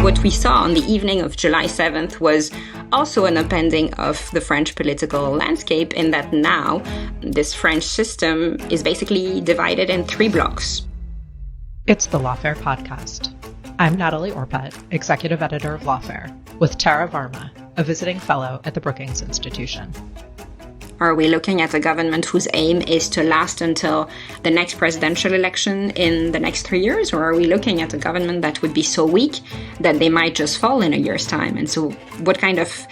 what we saw on the evening of July 7th was also an upending of the French political landscape in that now this French system is basically divided in three blocks. It's the Lawfare podcast. I'm Natalie Orpet, executive editor of Lawfare, with Tara Varma, a visiting fellow at the Brookings Institution. Are we looking at a government whose aim is to last until the next presidential election in the next 3 years? Or are we looking at a government that would be so weak that they might just fall in a year's time? And so what kind of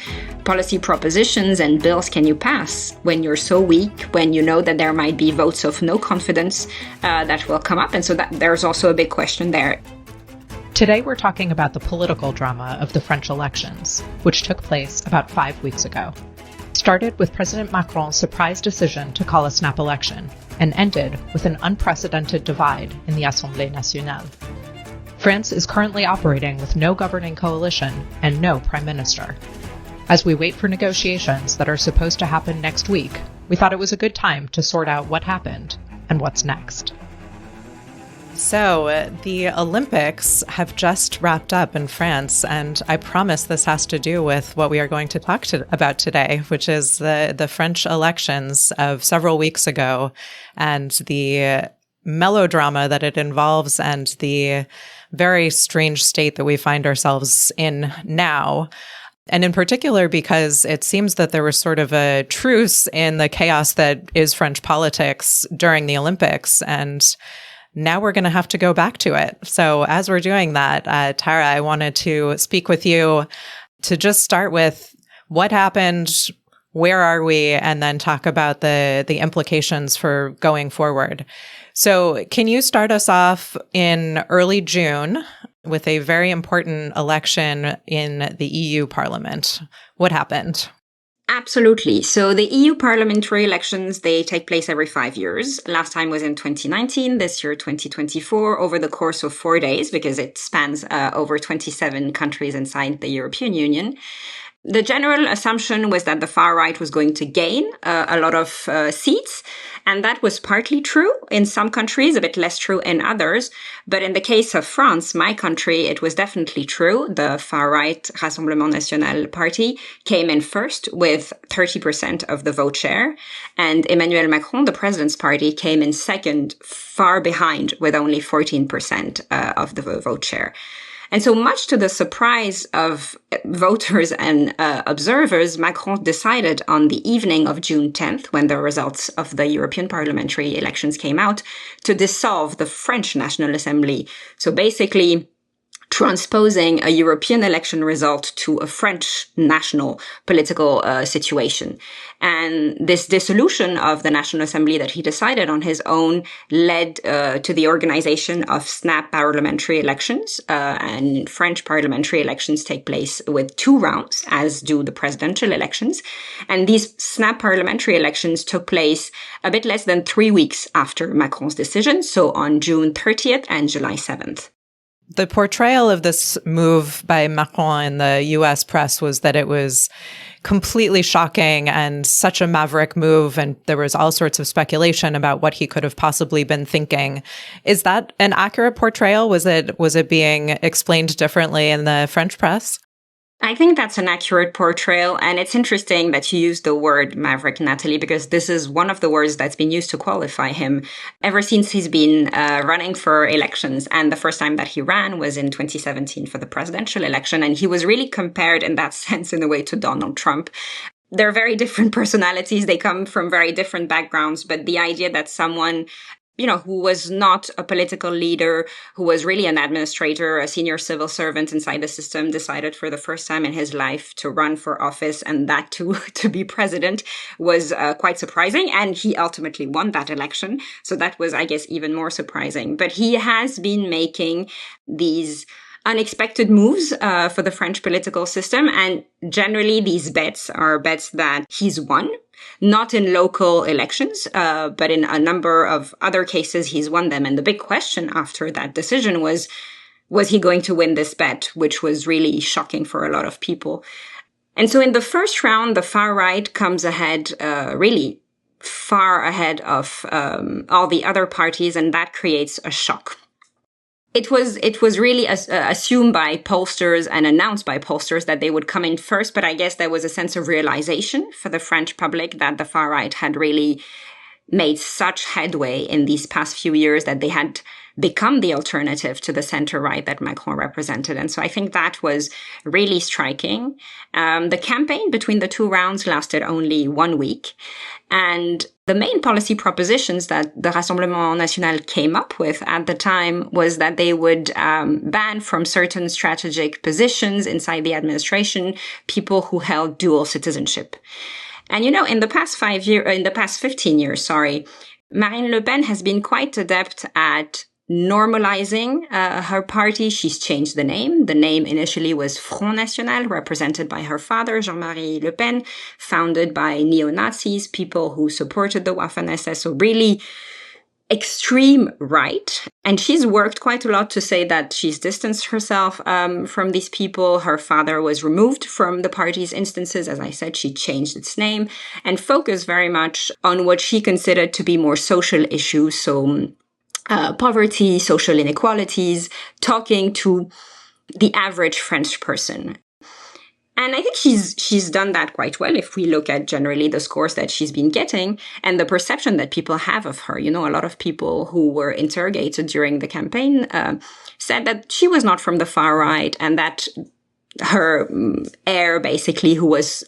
policy propositions and bills can you pass when you're so weak, when you know that there might be votes of no confidence that will come up? And so that there's also a big question there. Today we're talking about the political drama of the French elections, which took place about 5 weeks ago. Started with President Macron's surprise decision to call a snap election and ended with an unprecedented divide in the Assemblée nationale. France is currently operating with no governing coalition and no prime minister. As we wait for negotiations that are supposed to happen next week, we thought it was a good time to sort out what happened and what's next. So, the Olympics have just wrapped up in France, and I promise this has to do with what we are going to talk about today, which is the French elections of several weeks ago and the melodrama that it involves and the very strange state that we find ourselves in now. And in particular, because it seems that there was sort of a truce in the chaos that is French politics during the Olympics, and now we're going to have to go back to it. So as we're doing that, Tara, I wanted to speak with you to just start with what happened, where are we, and then talk about the implications for going forward. So can you start us off in early June with a very important election in the EU Parliament? What happened? Absolutely. So the EU parliamentary elections, they take place every 5 years. Last time was in 2019, this year 2024, over the course of 4 days, because it spans over 27 countries inside the European Union. The general assumption was that the far right was going to gain a lot of seats, and that was partly true in some countries, a bit less true in others. But in the case of France, my country, it was definitely true. The far right Rassemblement National party came in first with 30% of the vote share, and Emmanuel Macron, the president's party, came in second, far behind, with only 14% of the vote share. And so much to the surprise of voters and observers, Macron decided on the evening of June 10th, when the results of the European parliamentary elections came out, to dissolve the French National Assembly. So basically transposing a European election result to a French national political situation. And this dissolution of the National Assembly that he decided on his own led to the organization of snap parliamentary elections. And French parliamentary elections take place with 2 rounds, as do the presidential elections. And these snap parliamentary elections took place a bit less than 3 weeks after Macron's decision, so on June 30th and July 7th. The portrayal of this move by Macron in the US press was that it was completely shocking and such a maverick move, and there was all sorts of speculation about what he could have possibly been thinking. Is that an accurate portrayal? Was it being explained differently in the French press? I think that's an accurate portrayal, and it's interesting that you use the word maverick, Natalie, because this is one of the words that's been used to qualify him ever since he's been running for elections. And the first time that he ran was in 2017 for the presidential election, and he was really compared in that sense in a way to Donald Trump. They're very different personalities. They come from very different backgrounds, but the idea that someone who was not a political leader, who was really an administrator, a senior civil servant inside the system, decided for the first time in his life to run for office, and that to be president was quite surprising. And he ultimately won that election. So that was, I guess, even more surprising. But he has been making these unexpected moves for the French political system. And generally, these bets are bets that he's won. Not in local elections, but in a number of other cases, he's won them. And the big question after that decision was he going to win this bet, which was really shocking for a lot of people. And so in the first round, the far right comes ahead, really far ahead of all the other parties, and that creates a shock. It was really assumed by pollsters and announced by pollsters that they would come in first. But I guess there was a sense of realization for the French public that the far right had really made such headway in these past few years that they had become the alternative to the center right that Macron represented. And so I think that was really striking. The campaign between the two rounds lasted only 1 week. And the main policy propositions that the Rassemblement National came up with at the time was that they would ban from certain strategic positions inside the administration people who held dual citizenship. And, in the past 15 years, Marine Le Pen has been quite adept at normalizing her party. She's changed the name. The name initially was Front National, represented by her father, Jean-Marie Le Pen, founded by neo-Nazis, people who supported the Waffen-SS, so really extreme right. And she's worked quite a lot to say that she's distanced herself from these people. Her father was removed from the party's instances. As I said, she changed its name and focused very much on what she considered to be more social issues. So poverty, social inequalities, talking to the average French person. And I think she's done that quite well if we look at generally the scores that she's been getting and the perception that people have of her. A lot of people who were interrogated during the campaign said that she was not from the far right and that her heir, basically, who was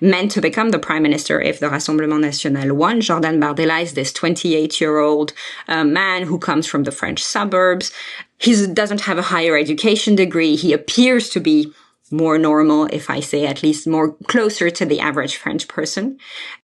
meant to become the prime minister if the Rassemblement National won, Jordan Bardella, is this 28-year-old man who comes from the French suburbs. He doesn't have a higher education degree. He appears to be more normal, if I say at least more closer to the average French person.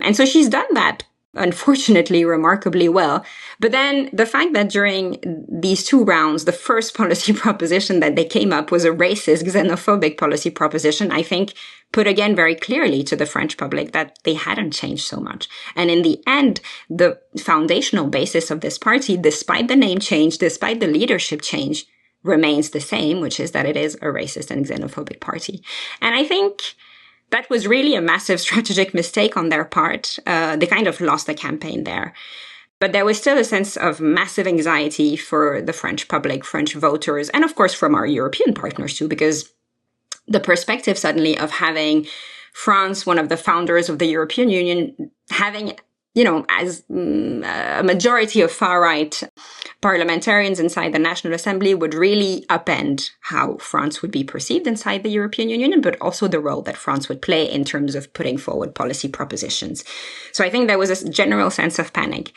And so she's done that, unfortunately, remarkably well. But then the fact that during these two rounds, the first policy proposition that they came up was a racist, xenophobic policy proposition, I think put again very clearly to the French public that they hadn't changed so much. And in the end, the foundational basis of this party, despite the name change, despite the leadership change, remains the same, which is that it is a racist and xenophobic party. And I think that was really a massive strategic mistake on their part. They kind of lost the campaign there. But there was still a sense of massive anxiety for the French public, French voters, and of course from our European partners too, because the perspective suddenly of having France, one of the founders of the European Union, having as a majority of far-right parliamentarians inside the National Assembly would really upend how France would be perceived inside the European Union, but also the role that France would play in terms of putting forward policy propositions. So I think there was a general sense of panic.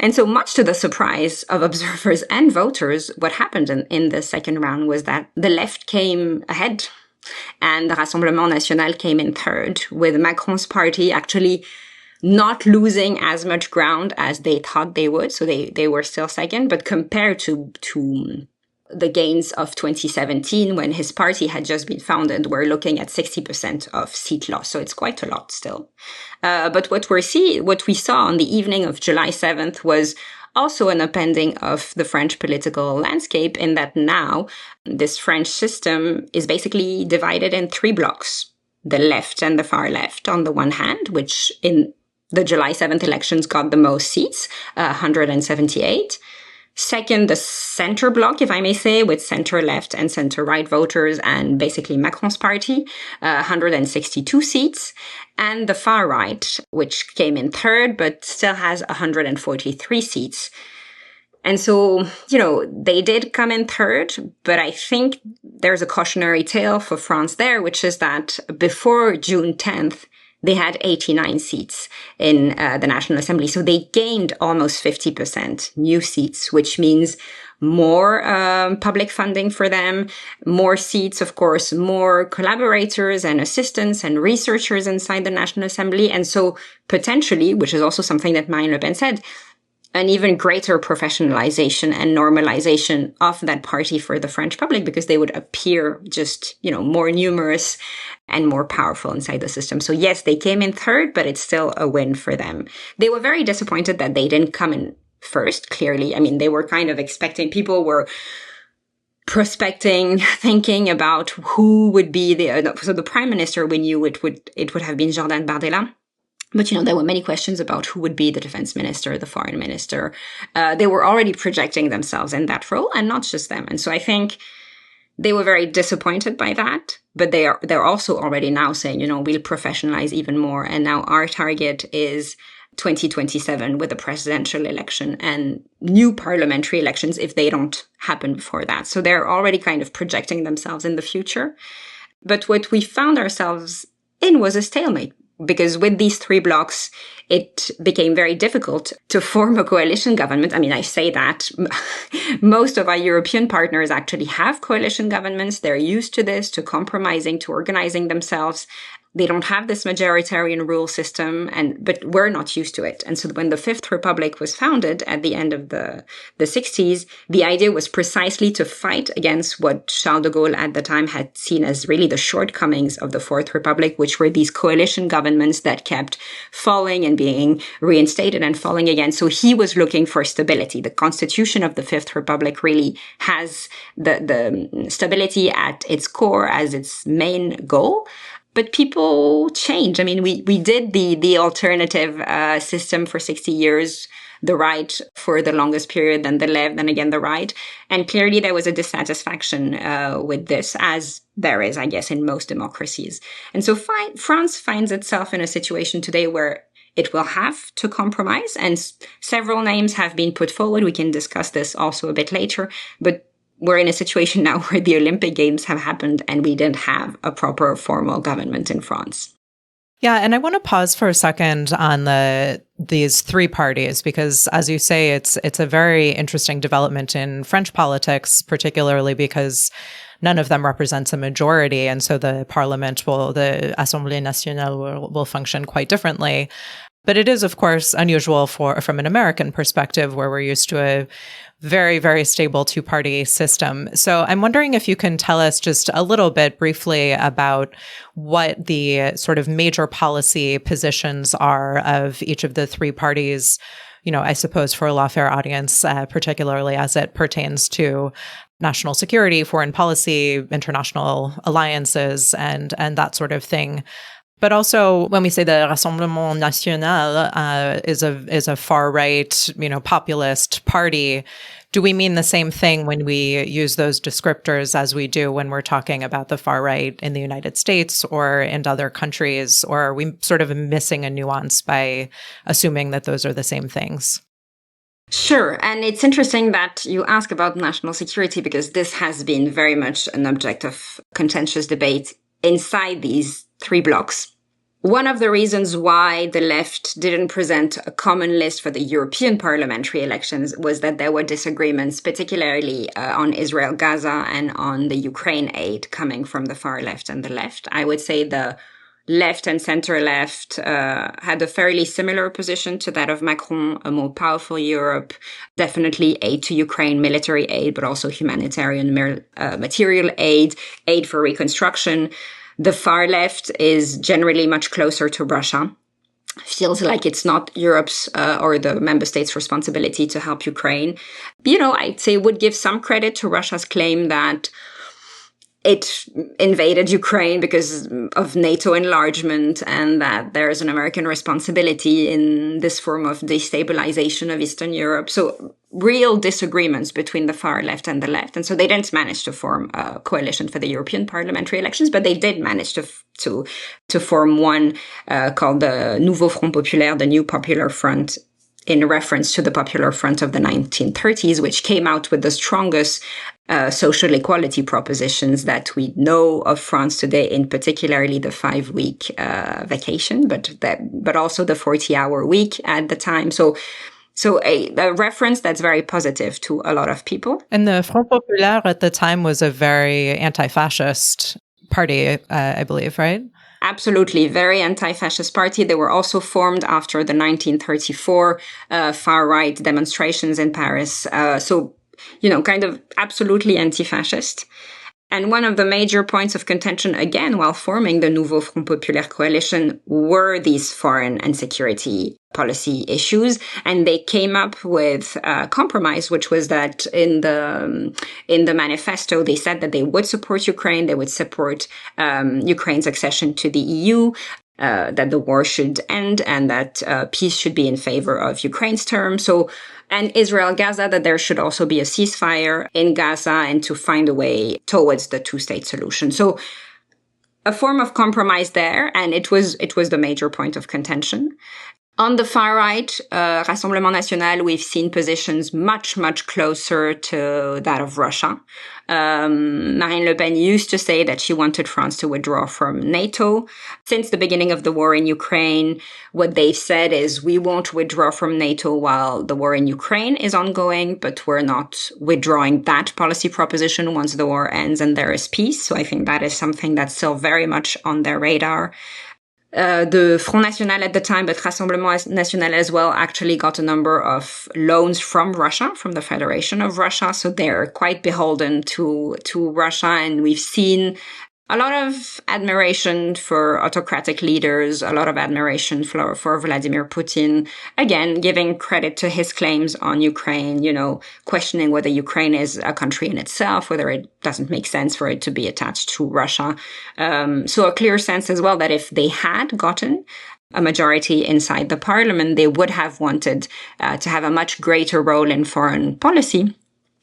And so much to the surprise of observers and voters, what happened in the second round was that the left came ahead and the Rassemblement National came in third, with Macron's party actually not losing as much ground as they thought they would. So they were still second, but compared to the gains of 2017, when his party had just been founded, we're looking at 60% of seat loss. So it's quite a lot still. But what we saw on the evening of July 7th was also an upending of the French political landscape, in that now this French system is basically divided in three blocks. The left and the far left on the one hand, which in the July 7th elections got the most seats, 178. Second, the center bloc, if I may say, with center-left and center-right voters and basically Macron's party, 162 seats. And the far right, which came in third, but still has 143 seats. And so, they did come in third, but I think there's a cautionary tale for France there, which is that before June 10th, they had 89 seats in the National Assembly. So they gained almost 50% new seats, which means more public funding for them, more seats, of course, more collaborators and assistants and researchers inside the National Assembly. And so potentially, which is also something that Marine Le Pen said, an even greater professionalization and normalization of that party for the French public, because they would appear just, more numerous and more powerful inside the system. So yes, they came in third, but it's still a win for them. They were very disappointed that they didn't come in first, clearly. I mean, they were kind of expecting, people were prospecting, thinking about who would be the prime minister. We knew it would have been Jordan Bardella. But, there were many questions about who would be the defense minister, the foreign minister. They were already projecting themselves in that role, and not just them. And so I think they were very disappointed by that, but they're also already now saying, we'll professionalize even more. And now our target is 2027 with a presidential election and new parliamentary elections if they don't happen before that. So they're already kind of projecting themselves in the future. But what we found ourselves in was a stalemate, because with these three blocs, it became very difficult to form a coalition government. I mean, I say that most of our European partners actually have coalition governments. They're used to this, to compromising, to organizing themselves. They don't have this majoritarian rule system, but we're not used to it. And so when the Fifth Republic was founded at the end of the 60s, the idea was precisely to fight against what Charles de Gaulle at the time had seen as really the shortcomings of the Fourth Republic, which were these coalition governments that kept falling and being reinstated and falling again. So he was looking for stability. The constitution of the Fifth Republic really has the stability at its core as its main goal. But people change. I mean, we did the alternative system for 60 years, the right for the longest period, then the left, then again the right. And clearly there was a dissatisfaction with this, as there is, I guess, in most democracies. And so France finds itself in a situation today where it will have to compromise. And several names have been put forward. We can discuss this also a bit later. But we're in a situation now where the Olympic Games have happened and we didn't have a proper formal government in France. Yeah, and I want to pause for a second on these three parties, because as you say, it's a very interesting development in French politics, particularly because none of them represents a majority. And so the the Assemblée nationale will function quite differently. But it is, of course, unusual from an American perspective, where we're used to a very, very stable two-party system. So I'm wondering if you can tell us just a little bit briefly about what the sort of major policy positions are of each of the three parties, I suppose for a Lawfare audience, particularly as it pertains to national security, foreign policy, international alliances, and that sort of thing. But also, when we say the Rassemblement National is a far right, populist party, do we mean the same thing when we use those descriptors as we do when we're talking about the far right in the United States or in other countries? Or are we sort of missing a nuance by assuming that those are the same things? Sure. And it's interesting that you ask about national security, because this has been very much an object of contentious debate inside these three blocs. One of the reasons why the left didn't present a common list for the European parliamentary elections was that there were disagreements, particularly on Israel-Gaza and on the Ukraine aid coming from the far left and the left. I would say the left and center-left had a fairly similar position to that of Macron, a more powerful Europe, definitely aid to Ukraine, military aid, but also humanitarian material aid, aid for reconstruction. The far left is generally much closer to Russia. Feels like it's not Europe's or the member states' responsibility to help Ukraine. I'd say would give some credit to Russia's claim that it invaded Ukraine because of NATO enlargement and that there's an American responsibility in this form of destabilization of Eastern Europe. So real disagreements between the far left and the left. And so they didn't manage to form a coalition for the European parliamentary elections, but they did manage to form one called the Nouveau Front Populaire, the New Popular Front, in reference to the Popular Front of the 1930s, which came out with the strongest social equality propositions that we know of France today, in particularly the 5-week vacation, but also the 40-hour week at the time. So a reference that's very positive to a lot of people. And the Front Populaire at the time was a very anti-fascist party, I believe, right? Absolutely. Very anti-fascist party. They were also formed after the 1934 far-right demonstrations in Paris. Kind of absolutely anti-fascist. And one of the major points of contention, again, while forming the Nouveau Front Populaire coalition, were these foreign and security policy issues. And they came up with a compromise, which was that in the manifesto, they said that they would support Ukraine, they would support Ukraine's accession to the EU. that the war should end and that peace should be in favor of Ukraine's terms. So, and Israel-Gaza, that there should also be a ceasefire in Gaza and to find a way towards the two-state solution. So a form of compromise there, and it was the major point of contention. On the far right, Rassemblement National, we've seen positions much, much closer to that of Russia. Marine Le Pen used to say that she wanted France to withdraw from NATO. Since the beginning of the war in Ukraine, what they've said is we won't withdraw from NATO while the war in Ukraine is ongoing, but we're not withdrawing that policy proposition once the war ends and there is peace. So I think that is something that's still very much on their radar. The Front National at the time, but Rassemblement National as well, actually got a number of loans from Russia, from the Federation of Russia. So they're quite beholden to Russia. And we've seen a lot of admiration for autocratic leaders, a lot of admiration for Vladimir Putin. Again, giving credit to his claims on Ukraine, questioning whether Ukraine is a country in itself, whether it doesn't make sense for it to be attached to Russia. So a clear sense as well that if they had gotten a majority inside the parliament, they would have wanted to have a much greater role in foreign policy.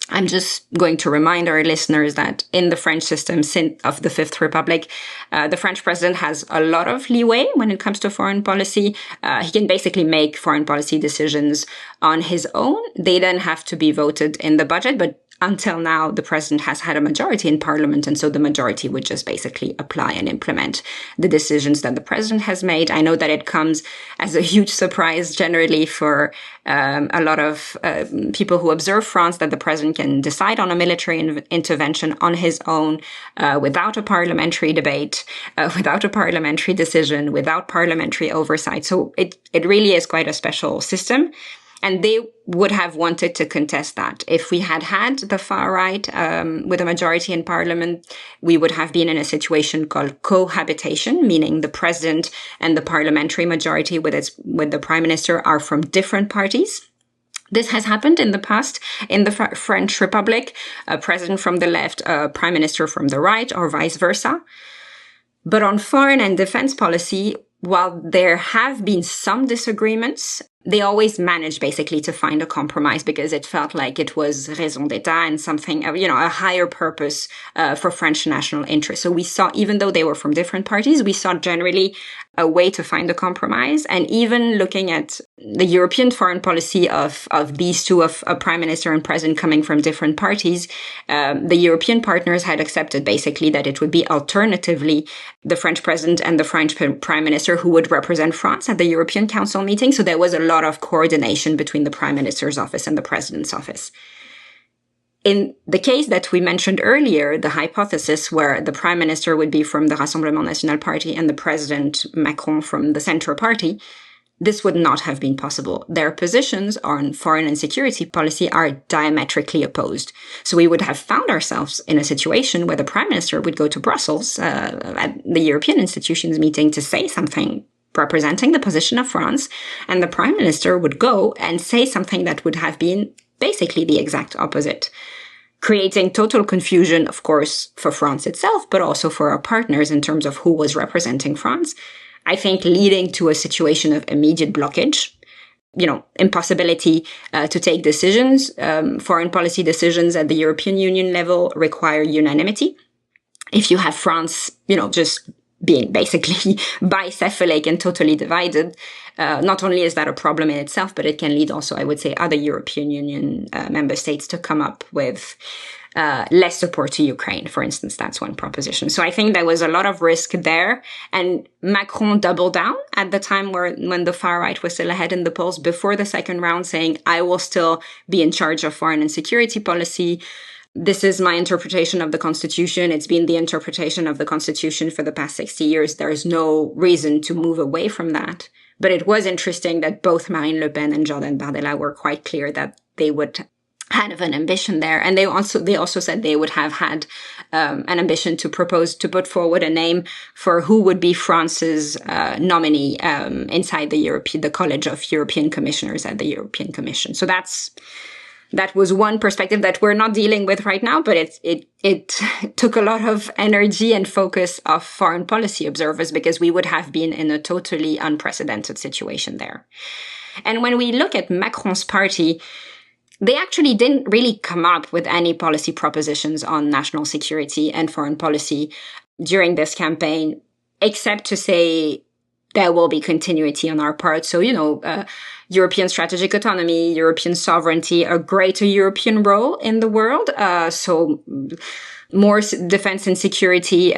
I'm just going to remind our listeners that in the French system of the Fifth Republic, the French president has a lot of leeway when it comes to foreign policy. He can basically make foreign policy decisions on his own. They then have to be voted in the budget, but until now, the president has had a majority in parliament, and so the majority would just basically apply and implement the decisions that the president has made. I know that it comes as a huge surprise generally for a lot of people who observe France that the president can decide on a military intervention on his own without a parliamentary debate, without a parliamentary decision, without parliamentary oversight. So it really is quite a special system. And they would have wanted to contest that. If we had the far right with a majority in parliament, we would have been in a situation called cohabitation, meaning the president and the parliamentary majority with the prime minister are from different parties. This has happened in the past in the French Republic, a president from the left, a prime minister from the right, or vice versa. But on foreign and defense policy, while there have been some disagreements, they always managed basically to find a compromise because it felt like it was raison d'etat and something, a higher purpose for French national interest. So we saw, even though they were from different parties, we saw generally a way to find a compromise. And even looking at the European foreign policy of these two, of a prime minister and president coming from different parties, the European partners had accepted basically that it would be alternatively the French president and the French prime minister who would represent France at the European Council meeting. So there was a lot of coordination between the prime minister's office and the president's office. In the case that we mentioned earlier, the hypothesis where the prime minister would be from the Rassemblement National party and the president Macron from the Centre party, this would not have been possible. Their positions on foreign and security policy are diametrically opposed. So we would have found ourselves in a situation where the prime minister would go to Brussels at the European institutions meeting to say something representing the position of France, and the prime minister would go and say something that would have been basically the exact opposite, creating total confusion, of course, for France itself, but also for our partners in terms of who was representing France. I think leading to a situation of immediate blockage, impossibility to take decisions. Foreign policy decisions at the European Union level require unanimity. If you have France, just being basically bicephalic and totally divided, not only is that a problem in itself, but it can lead also, I would say, other European Union member states to come up with less support to Ukraine. For instance, that's one proposition. So I think there was a lot of risk there. And Macron doubled down at the time when the far right was still ahead in the polls before the second round, saying, I will still be in charge of foreign and security policy. This is my interpretation of the Constitution. It's been the interpretation of the Constitution for the past 60 years. There is no reason to move away from that. But it was interesting that both Marine Le Pen and Jordan Bardella were quite clear that they would have an ambition there. And they also said they would have had an ambition to put forward a name for who would be France's nominee inside the College of European Commissioners at the European Commission. So that's that was one perspective that we're not dealing with right now, but it took a lot of energy and focus of foreign policy observers because we would have been in a totally unprecedented situation there. And when we look at Macron's party, they actually didn't really come up with any policy propositions on national security and foreign policy during this campaign, except to say there will be continuity on our part. So, European strategic autonomy, European sovereignty, a greater European role in the world. So more defense and security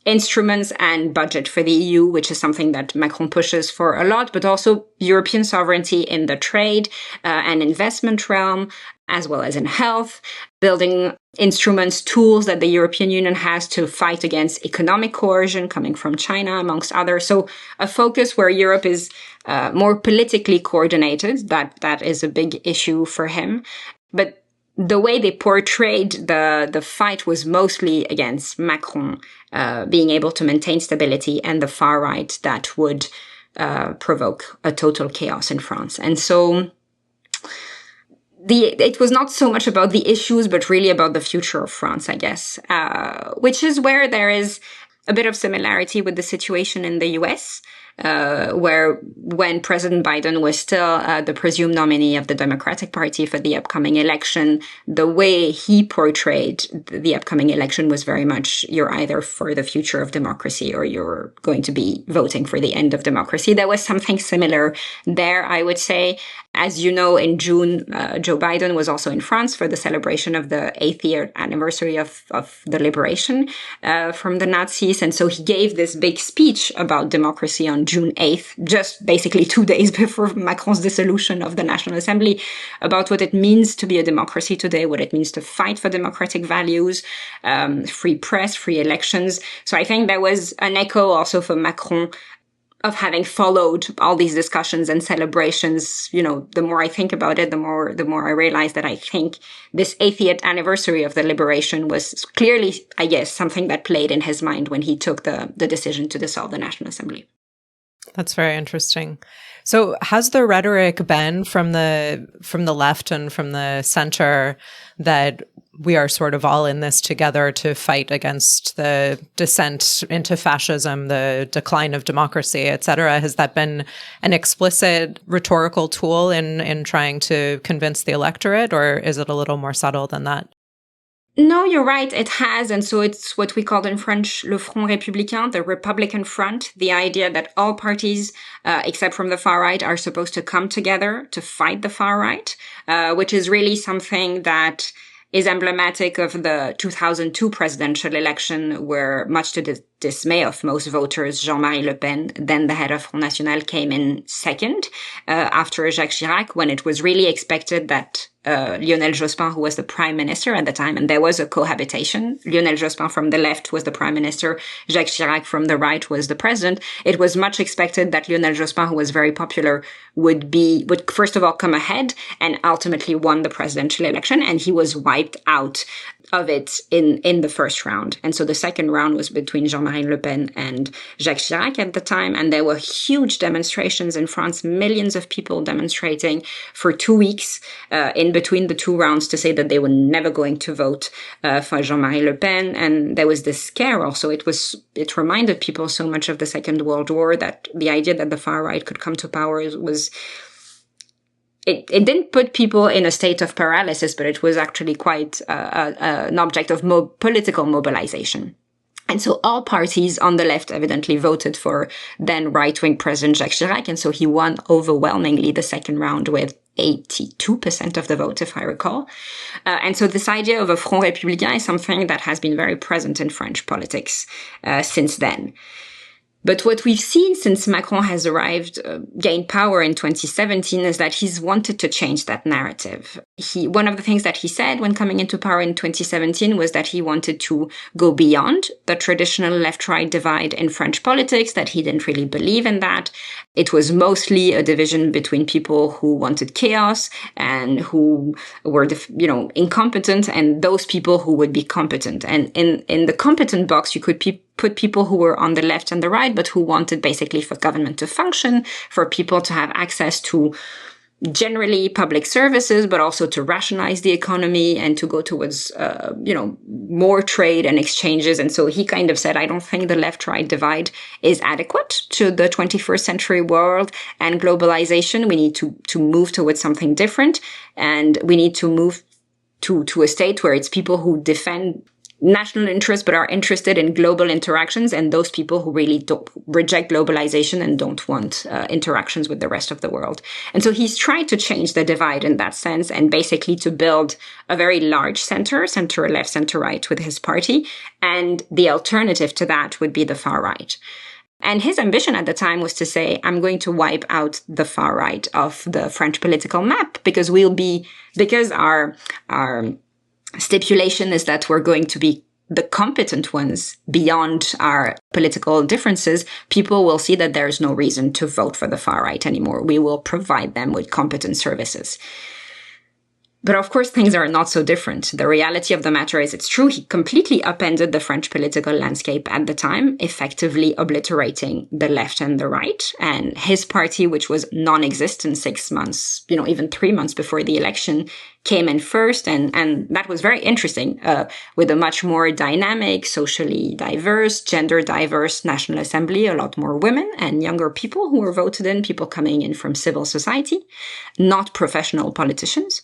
instruments and budget for the EU, which is something that Macron pushes for a lot, but also European sovereignty in the trade and investment realm, as well as in health, building instruments, tools that the European Union has to fight against economic coercion coming from China, amongst others. So a focus where Europe is more politically coordinated, that is a big issue for him. But the way they portrayed the fight was mostly against Macron being able to maintain stability and the far right that would provoke a total chaos in France. And so it was not so much about the issues, but really about the future of France, I guess, which is where there is a bit of similarity with the situation in the US, where when President Biden was still the presumed nominee of the Democratic Party for the upcoming election, the way he portrayed the upcoming election was very much, you're either for the future of democracy or you're going to be voting for the end of democracy. There was something similar there, I would say. As you know, in June, Joe Biden was also in France for the celebration of the 8th year anniversary of the liberation from the Nazis. And so he gave this big speech about democracy on June 8th, just basically 2 days before Macron's dissolution of the National Assembly, about what it means to be a democracy today, what it means to fight for democratic values, free press, free elections. So I think there was an echo also for Macron of having followed all these discussions and celebrations. The more I think about it, the more I realize that I think this 80th anniversary of the liberation was clearly, I guess, something that played in his mind when he took the decision to dissolve the National Assembly. That's very interesting. So has the rhetoric been from the left and from the center that we are sort of all in this together to fight against the descent into fascism, the decline of democracy, et cetera? Has that been an explicit rhetorical tool in trying to convince the electorate, or is it a little more subtle than that? No, you're right. It has. And so it's what we call in French, le Front Républicain, the Republican Front, the idea that all parties, except from the far right, are supposed to come together to fight the far right, which is really something that is emblematic of the 2002 presidential election, where, much to the dismay of most voters, Jean-Marie Le Pen, then the head of Front National, came in second after Jacques Chirac, when it was really expected that Lionel Jospin, who was the prime minister at the time, and there was a cohabitation. Lionel Jospin from the left was the prime minister. Jacques Chirac from the right was the president. It was much expected that Lionel Jospin, who was very popular, would first of all come ahead and ultimately won the presidential election. And he was wiped out of it in the first round. And so the second round was between Jean-Marie Le Pen and Jacques Chirac at the time. And there were huge demonstrations in France, millions of people demonstrating for 2 weeks in between the two rounds to say that they were never going to vote for Jean-Marie Le Pen. And there was this scare also. It reminded people so much of the Second World War, that the idea that the far right could come to power was... It didn't put people in a state of paralysis, but it was actually quite an object of political mobilization. And so all parties on the left evidently voted for then right-wing President Jacques Chirac. And so he won overwhelmingly the second round with 82% of the vote, if I recall. And so this idea of a Front Républicain is something that has been very present in French politics since then. But what we've seen since Macron has gained power in 2017, is that he's wanted to change that narrative. One of the things that he said when coming into power in 2017 was that he wanted to go beyond the traditional left-right divide in French politics, that he didn't really believe in that. It was mostly a division between people who wanted chaos and who were, incompetent, and those people who would be competent. And in the competent box, you could put people who were on the left and the right, but who wanted basically for government to function, for people to have access to generally public services, but also to rationalize the economy and to go towards, more trade and exchanges. And so he kind of said, I don't think the left-right divide is adequate to the 21st century world and globalization. We need to move towards something different. And we need to move to a state where it's people who defend national interests but are interested in global interactions, and those people who really don't reject globalization and don't want interactions with the rest of the world. And so he's tried to change the divide in that sense and basically to build a very large center left, center right with his party. And the alternative to that would be the far right. And his ambition at the time was to say, I'm going to wipe out the far right of the French political map because our stipulation is that we're going to be the competent ones beyond our political differences. People will see that there's no reason to vote for the far right anymore. We will provide them with competent services. But of course, things are not so different. The reality of the matter is, it's true, he completely upended the French political landscape at the time, effectively obliterating the left and the right. And his party, which was non-existent 6 months, even 3 months before the election, came in first. And that was very interesting, with a much more dynamic, socially diverse, gender diverse National Assembly, a lot more women and younger people who were voted in, people coming in from civil society, not professional politicians.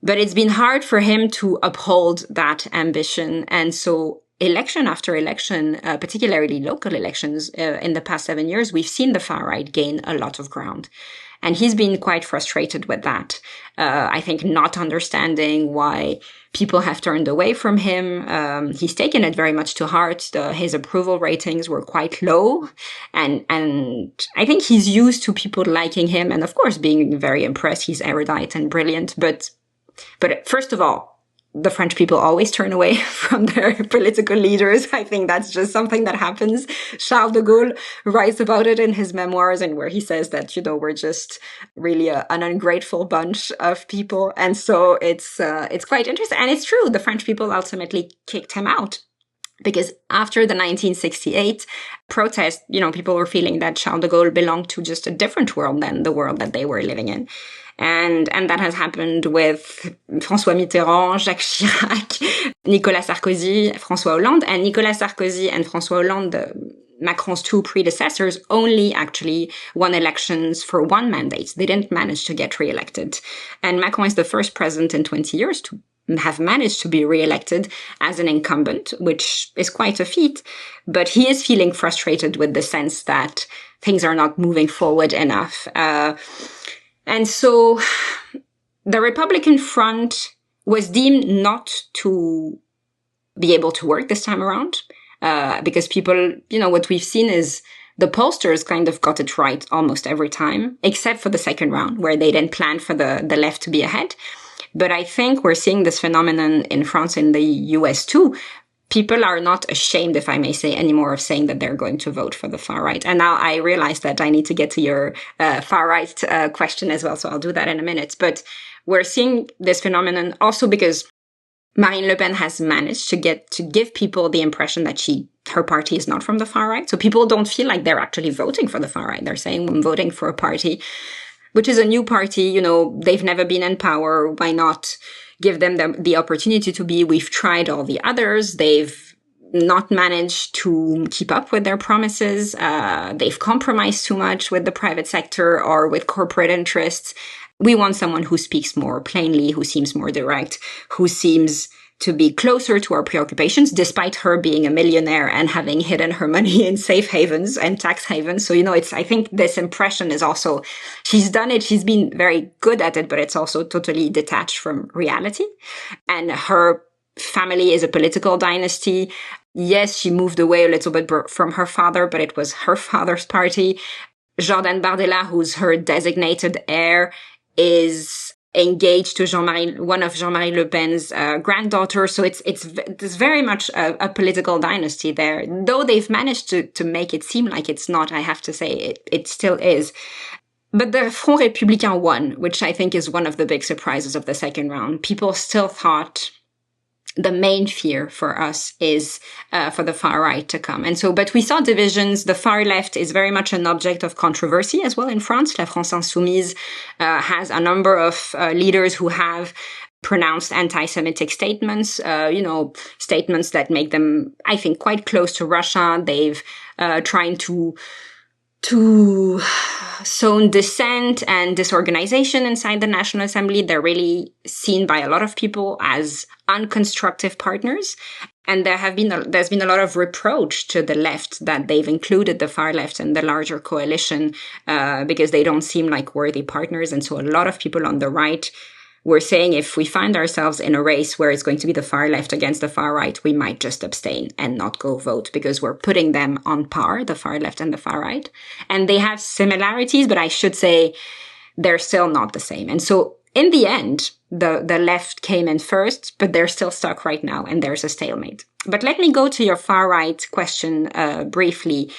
But it's been hard for him to uphold that ambition. And so election after election, particularly local elections, in the past 7 years, we've seen the far right gain a lot of ground. And he's been quite frustrated with that. I think not understanding why people have turned away from him. He's taken it very much to heart. His approval ratings were quite low. And I think he's used to people liking him and, of course, being very impressed. He's erudite and brilliant. But first of all, the French people always turn away from their political leaders. I think that's just something that happens. Charles de Gaulle writes about it in his memoirs, and where he says that, we're just really an ungrateful bunch of people. And so it's quite interesting. And it's true. The French people ultimately kicked him out. Because after the 1968 protest, people were feeling that Charles de Gaulle belonged to just a different world than the world that they were living in. And that has happened with François Mitterrand, Jacques Chirac, Nicolas Sarkozy, François Hollande. And Nicolas Sarkozy and François Hollande, Macron's two predecessors, only actually won elections for one mandate. They didn't manage to get reelected. And Macron is the first president in 20 years to have managed to be reelected as an incumbent, which is quite a feat. But he is feeling frustrated with the sense that things are not moving forward enough. And so the Republican front was deemed not to be able to work this time around, because people, what we've seen is the pollsters kind of got it right almost every time, except for the second round, where they didn't plan for the left to be ahead. But I think we're seeing this phenomenon in France and the US too. People are not ashamed, if I may say, anymore of saying that they're going to vote for the far right. And now I realize that I need to get to your far right question as well, so I'll do that in a minute. But we're seeing this phenomenon also because Marine Le Pen has managed to give people the impression that her party is not from the far right. So people don't feel like they're actually voting for the far right. They're saying, I'm voting for a party, which is a new party. They've never been in power. Why not give them the opportunity to be? We've tried all the others. They've not managed to keep up with their promises. They've compromised too much with the private sector or with corporate interests. We want someone who speaks more plainly, who seems more direct, who seems to be closer to our preoccupations, despite her being a millionaire and having hidden her money in safe havens and tax havens. So, I think this impression is also, she's done it. She's been very good at it, but it's also totally detached from reality. And her family is a political dynasty. Yes, she moved away a little bit from her father, but it was her father's party. Jordan Bardella, who's her designated heir, is engaged to one of Jean-Marie Le Pen's granddaughter. So it's very much a political dynasty there. Though they've managed to make it seem like it's not, I have to say it still is. But the Front Républicain won, which I think is one of the big surprises of the second round. People still thought the main fear for us is for the far right to come. And so, but we saw divisions. The far left is very much an object of controversy as well in France. La France Insoumise has a number of leaders who have pronounced anti-Semitic statements, statements that make them, I think, quite close to Russia. They've trying to sown dissent and disorganization inside the National Assembly. They're really seen by a lot of people as unconstructive partners. And there's been a lot of reproach to the left that they've included the far left in the larger coalition because they don't seem like worthy partners. And so a lot of people on the right were saying if we find ourselves in a race where it's going to be the far left against the far right, we might just abstain and not go vote because we're putting them on par, the far left and the far right. And they have similarities, but I should say they're still not the same. And so in the end, the left came in first, but they're still stuck right now and there's a stalemate. But let me go to your far right question briefly.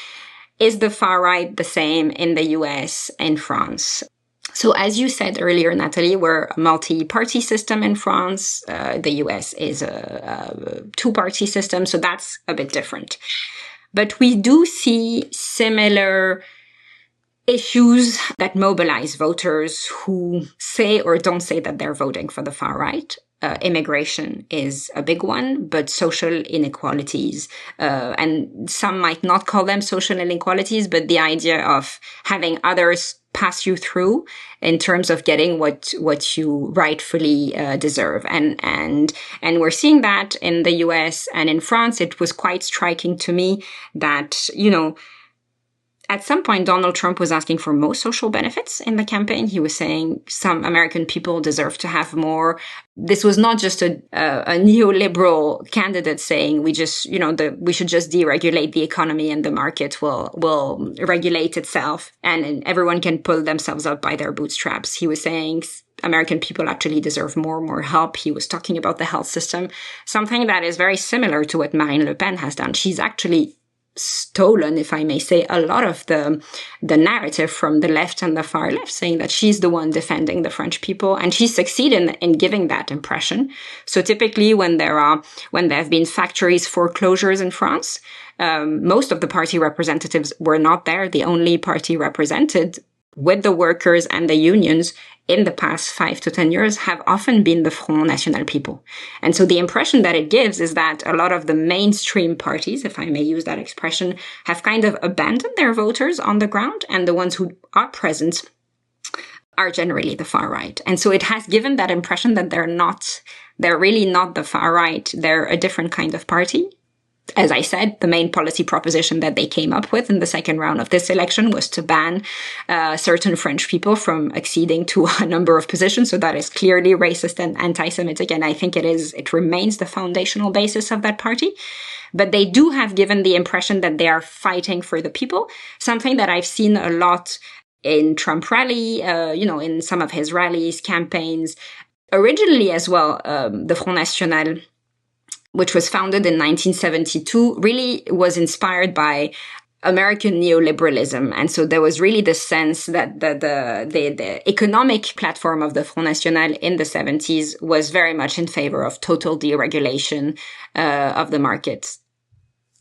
Is the far right the same in the US and France? So as you said earlier, Natalie, we're a multi-party system in France. The US is a two-party system, so that's a bit different. But we do see similar issues that mobilize voters who say or don't say that they're voting for the far right. Immigration is a big one, but social inequalities, and some might not call them social inequalities, but the idea of having others pass you through in terms of getting what you rightfully deserve. And we're seeing that in the US and in France. It was quite striking to me that, at some point, Donald Trump was asking for more social benefits in the campaign. He was saying some American people deserve to have more. This was not just a neoliberal candidate saying we should just deregulate the economy and the market will regulate itself and everyone can pull themselves up by their bootstraps. He was saying American people actually deserve more help. He was talking about the health system, something that is very similar to what Marine Le Pen has done. She's actually stolen, if I may say, a lot of the narrative from the left and the far left, saying that she's the one defending the French people, and she succeeded in giving that impression. So typically when there have been factories foreclosures in France, most of the party representatives were not there. The only party represented with the workers and the unions in the past 5 to 10 years have often been the Front National people. And so the impression that it gives is that a lot of the mainstream parties, if I may use that expression, have kind of abandoned their voters on the ground, and the ones who are present are generally the far right. And so it has given that impression that they're really not the far right. They're a different kind of party. As I said, the main policy proposition that they came up with in the second round of this election was to ban certain French people from acceding to a number of positions. So that is clearly racist and anti-Semitic. And I think it remains the foundational basis of that party. But they do have given the impression that they are fighting for the people, something that I've seen a lot in Trump rally, in some of his rallies, campaigns. Originally as well, the Front National, which was founded in 1972, really was inspired by American neoliberalism. And so there was really the sense that the economic platform of the Front National in the 70s was very much in favor of total deregulation of the markets.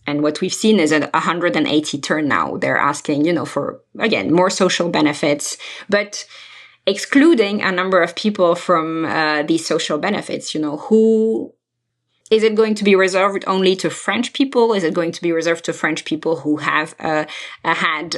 And what we've seen is a 180 turn now. They're asking, for, again, more social benefits, but excluding a number of people from these social benefits, who... Is it going to be reserved only to French people? Is it going to be reserved to French people who have had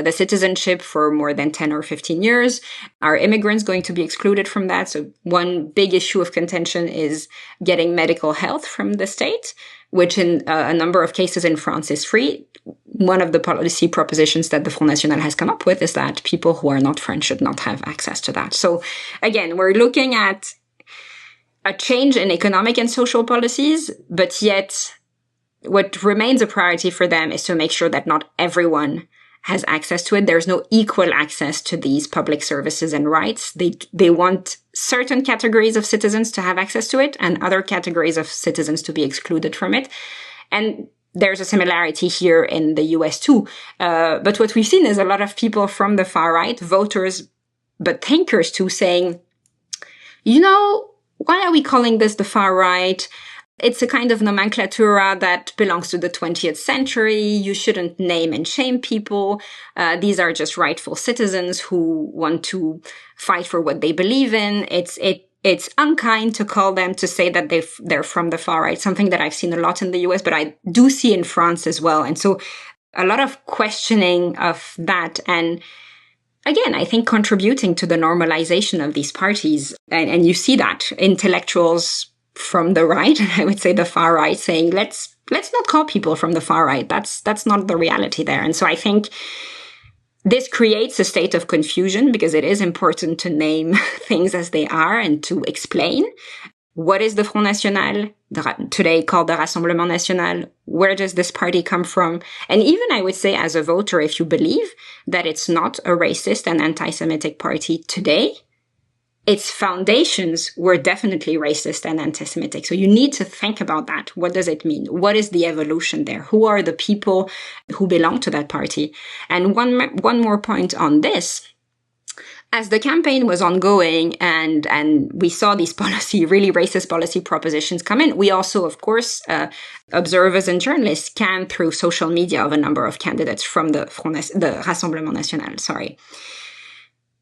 the citizenship for more than 10 or 15 years? Are immigrants going to be excluded from that? So one big issue of contention is getting medical health from the state, which in a number of cases in France is free. One of the policy propositions that the Front National has come up with is that people who are not French should not have access to that. So again, we're looking at a change in economic and social policies, but yet what remains a priority for them is to make sure that not everyone has access to it. There's no equal access to these public services and rights. They want certain categories of citizens to have access to it and other categories of citizens to be excluded from it. And there's a similarity here in the US too. But what we've seen is a lot of people from the far right, voters, but thinkers too, saying, why are we calling this the far right? It's a kind of nomenclatura that belongs to the 20th century. You shouldn't name and shame people. These are just rightful citizens who want to fight for what they believe in. It's unkind to call them, to say that they're from the far right, something that I've seen a lot in the US, but I do see in France as well. And so a lot of questioning of that. And again, I think contributing to the normalization of these parties. And you see that intellectuals from the right, I would say the far right, saying, let's not call people from the far right. That's not the reality there. And so I think this creates a state of confusion, because it is important to name things as they are and to explain. What is the Front National, today called the Rassemblement National? Where does this party come from? And even I would say, as a voter, if you believe that it's not a racist and anti-Semitic party today, its foundations were definitely racist and anti-Semitic. So you need to think about that. What does it mean? What is the evolution there? Who are the people who belong to that party? And one more point on this. As the campaign was ongoing and we saw these really racist policy propositions come in, we also, of course, observers and journalists scanned through social media of a number of candidates from the Rassemblement National,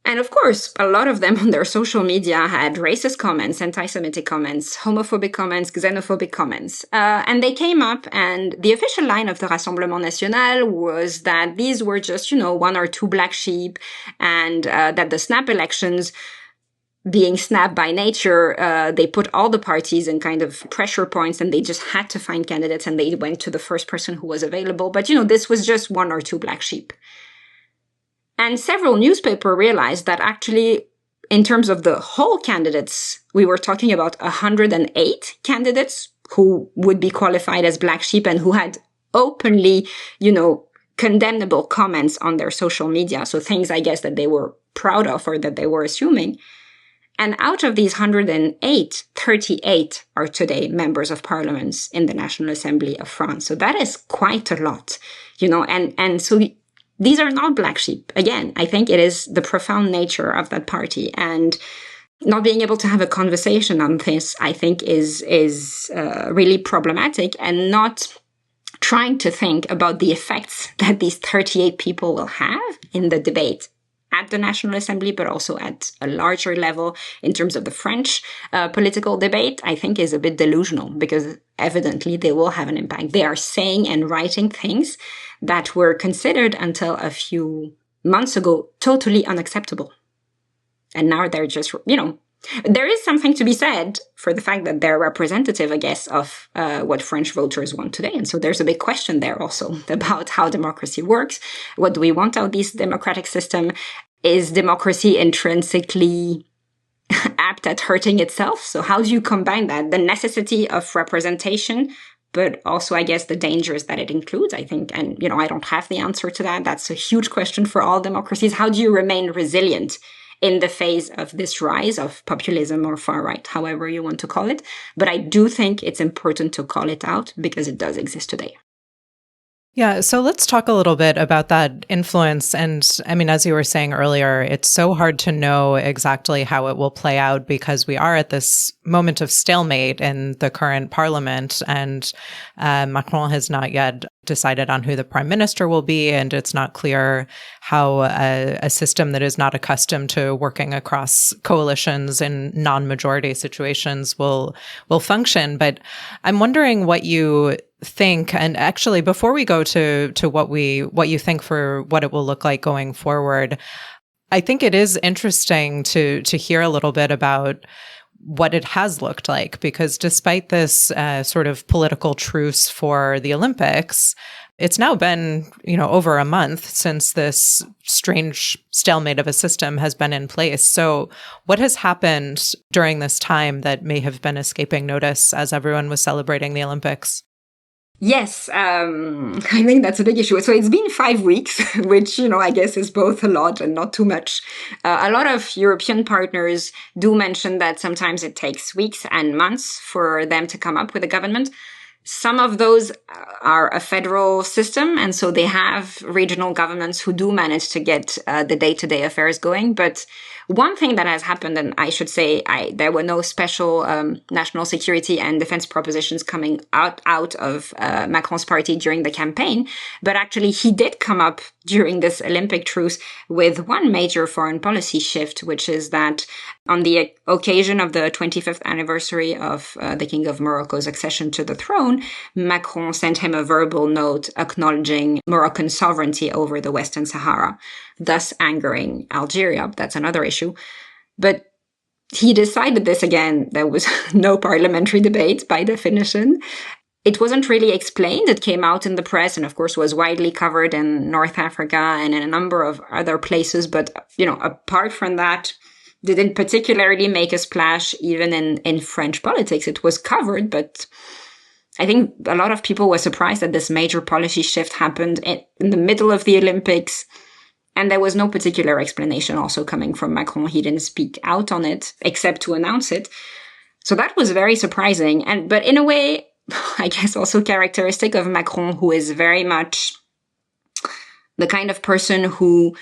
And of course, a lot of them on their social media had racist comments, anti-Semitic comments, homophobic comments, xenophobic comments. And they came up, and the official line of the Rassemblement National was that these were just, one or two black sheep, and that the snap elections, being snap by nature, they put all the parties in kind of pressure points, and they just had to find candidates, and they went to the first person who was available. But, this was just one or two black sheep. And several newspapers realized that actually, in terms of the whole candidates, we were talking about 108 candidates who would be qualified as black sheep and who had openly, condemnable comments on their social media. So things, I guess, that they were proud of or that they were assuming. And out of these 108, 38 are today members of parliaments in the National Assembly of France. So that is quite a lot, and so these are not black sheep. Again, I think it is the profound nature of that party, and not being able to have a conversation on this, I think, is really problematic, and not trying to think about the effects that these 38 people will have in the debate at the National Assembly, but also at a larger level in terms of the French political debate, I think is a bit delusional, because evidently they will have an impact. They are saying and writing things that were considered until a few months ago totally unacceptable. And now they're just, there is something to be said for the fact that they're representative, I guess, of what French voters want today. And so there's a big question there also about how democracy works. What do we want out of this democratic system? Is democracy intrinsically apt at hurting itself? So how do you combine that? The necessity of representation, but also, I guess, the dangers that it includes, I think. And, I don't have the answer to that. That's a huge question for all democracies. How do you remain resilient in the phase of this rise of populism or far right, however you want to call it? But I do think it's important to call it out, because it does exist today. Yeah, so let's talk a little bit about that influence. And I mean, as you were saying earlier, it's so hard to know exactly how it will play out, because we are at this moment of stalemate in the current parliament, and Macron has not yet decided on who the prime minister will be, and it's not clear how a system that is not accustomed to working across coalitions in non-majority situations will function. But I'm wondering what you think, and actually before we go to what you think for what it will look like going forward, I think it is interesting to hear a little bit about what it has looked like, because despite this sort of political truce for the Olympics, it's now been, over a month since this strange stalemate of a system has been in place. So what has happened during this time that may have been escaping notice as everyone was celebrating the Olympics? Yes, I think that's a big issue. So it's been 5 weeks, which, I guess is both a lot and not too much. A lot of European partners do mention that sometimes it takes weeks and months for them to come up with a government. Some of those are a federal system, and so they have regional governments who do manage to get the day-to-day affairs going. But one thing that has happened, and I should say there were no special national security and defense propositions coming out of Macron's party during the campaign, but actually he did come up during this Olympic truce with one major foreign policy shift, which is that on the occasion of the 25th anniversary of the King of Morocco's accession to the throne, Macron sent him a verbal note acknowledging Moroccan sovereignty over the Western Sahara, thus angering Algeria. That's another issue. But he decided this again. There was no parliamentary debate by definition. It wasn't really explained. It came out in the press and, of course, was widely covered in North Africa and in a number of other places. But, apart from that, didn't particularly make a splash even in French politics. It was covered, but I think a lot of people were surprised that this major policy shift happened in the middle of the Olympics. And there was no particular explanation also coming from Macron. He didn't speak out on it except to announce it. So that was very surprising. But in a way, I guess also characteristic of Macron, who is very much the kind of person who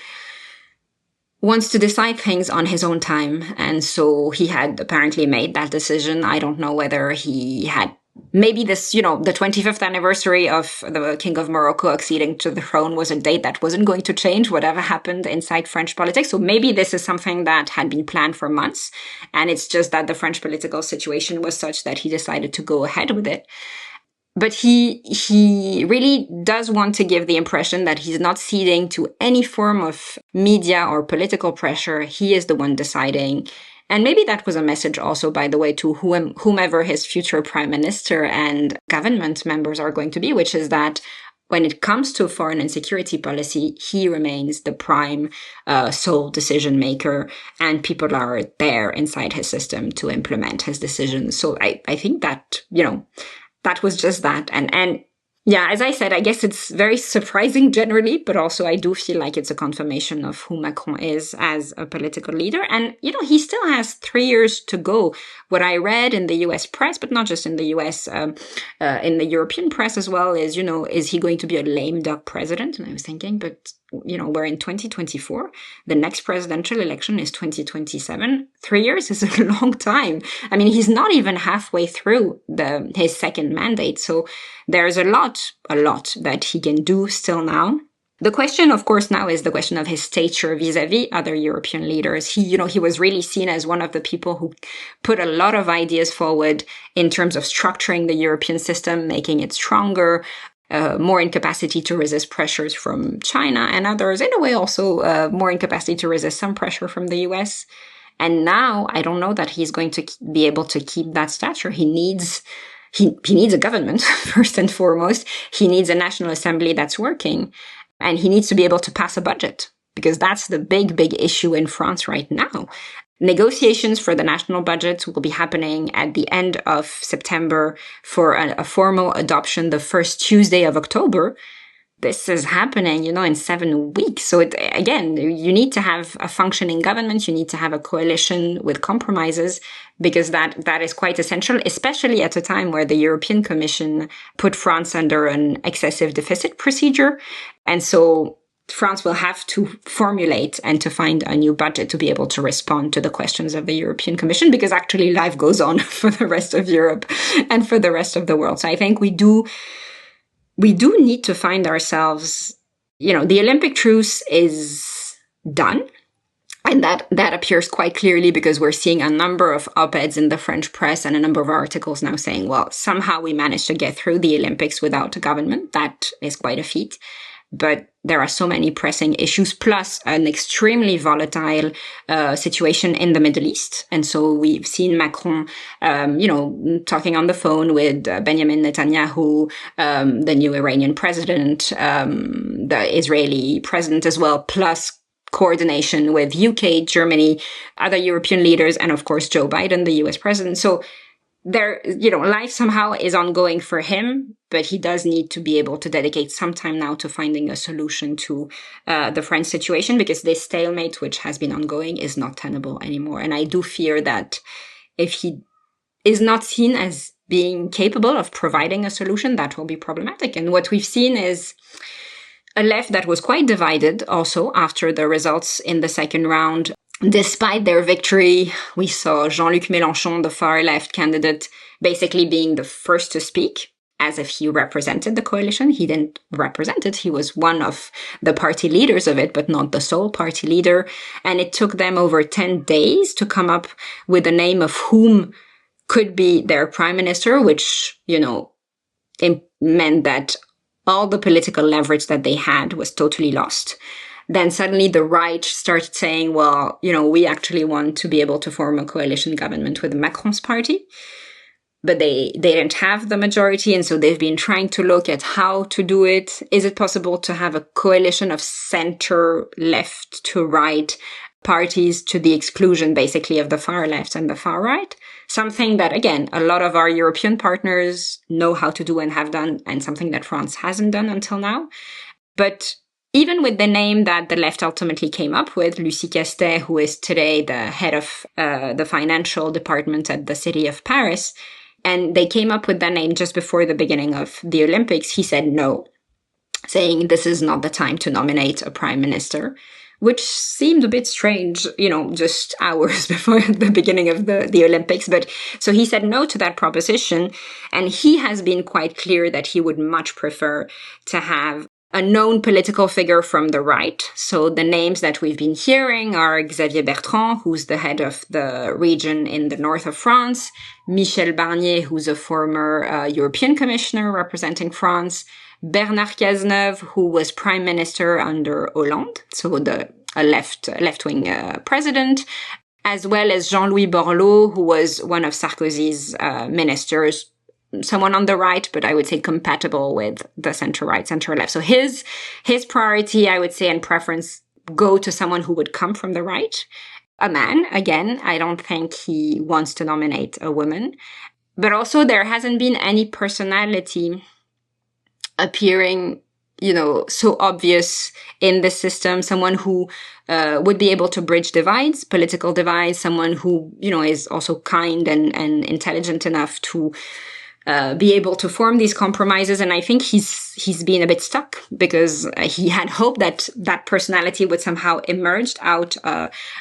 wants to decide things on his own time. And so he had apparently made that decision. I don't know whether he had maybe this, the 25th anniversary of the King of Morocco acceding to the throne was a date that wasn't going to change whatever happened inside French politics. So maybe this is something that had been planned for months. And it's just that the French political situation was such that he decided to go ahead with it. But he really does want to give the impression that he's not ceding to any form of media or political pressure. He is the one deciding. And maybe that was a message also, by the way, to whomever his future prime minister and government members are going to be, which is that when it comes to foreign and security policy, he remains the prime sole decision maker, and people are there inside his system to implement his decisions. So I think that, that was just that. And yeah, as I said, I guess it's very surprising generally, but also I do feel like it's a confirmation of who Macron is as a political leader. And, he still has 3 years to go. What I read in the US press, but not just in the US, in the European press as well, is, is he going to be a lame duck president? And I was thinking, but, we're in 2024. The next presidential election is 2027. 3 years is a long time. I mean, he's not even halfway through his second mandate. So there's a lot that he can do still now. The question, of course, now is the question of his stature vis-a-vis other European leaders. He was really seen as one of the people who put a lot of ideas forward in terms of structuring the European system, making it stronger, more incapacity to resist pressures from China and others, in a way also more incapacity to resist some pressure from the US. And now I don't know that he's going to be able to keep that stature. He needs a government, first and foremost. He needs a National Assembly that's working. And he needs to be able to pass a budget, because that's the big issue in France right now. Negotiations for the national budget will be happening at the end of September for a formal adoption the first Tuesday of October. This is happening, in 7 weeks. So again, you need to have a functioning government. You need to have a coalition with compromises, because that is quite essential, especially at a time where the European Commission put France under an excessive deficit procedure. And so France will have to formulate and to find a new budget to be able to respond to the questions of the European Commission, because actually life goes on for the rest of Europe and for the rest of the world. So I think we do need to find ourselves, the Olympic truce is done. And that appears quite clearly, because we're seeing a number of op-eds in the French press and a number of articles now saying, well, somehow we managed to get through the Olympics without a government. That is quite a feat. But there are so many pressing issues, plus an extremely volatile situation in the Middle East. And so we've seen Macron, talking on the phone with Benjamin Netanyahu, the new Iranian president, the Israeli president as well, plus coordination with UK, Germany, other European leaders, and of course, Joe Biden, the US president. So there, life somehow is ongoing for him, but he does need to be able to dedicate some time now to finding a solution to the French situation, because this stalemate, which has been ongoing, is not tenable anymore. And I do fear that if he is not seen as being capable of providing a solution, that will be problematic. And what we've seen is a left that was quite divided also after the results in the second round. Despite their victory, we saw Jean-Luc Mélenchon, the far left candidate, basically being the first to speak, as if he represented the coalition. He didn't represent it. He was one of the party leaders of it, but not the sole party leader. And it took them over 10 days to come up with a name of whom could be their prime minister, which, it meant that all the political leverage that they had was totally lost. Then suddenly the right started saying, well, we actually want to be able to form a coalition government with Macron's party. But they didn't have the majority. And so they've been trying to look at how to do it. Is it possible to have a coalition of center left to right parties to the exclusion, basically, of the far left and the far right? Something that, again, a lot of our European partners know how to do and have done, and something that France hasn't done until now. But even with the name that the left ultimately came up with, Lucie Castet, who is today the head of the financial department at the city of Paris, and they came up with that name just before the beginning of the Olympics, he said no, saying this is not the time to nominate a prime minister, which seemed a bit strange, just hours before the beginning of the Olympics. But so he said no to that proposition. And he has been quite clear that he would much prefer to have a known political figure from the right. So the names that we've been hearing are Xavier Bertrand, who's the head of the region in the north of France, Michel Barnier, who's a former European commissioner representing France, Bernard Cazeneuve, who was prime minister under Hollande, so a left-wing president, as well as Jean-Louis Borloo, who was one of Sarkozy's ministers, someone on the right, but I would say compatible with the center-right, center-left. So his priority, I would say, and preference go to someone who would come from the right. A man, again, I don't think he wants to nominate a woman. But also there hasn't been any personality appearing, so obvious in the system, someone who would be able to bridge divides, political divides, someone who, is also kind and intelligent enough to be able to form these compromises. And I think he's been a bit stuck because he had hoped that that personality would somehow emerge out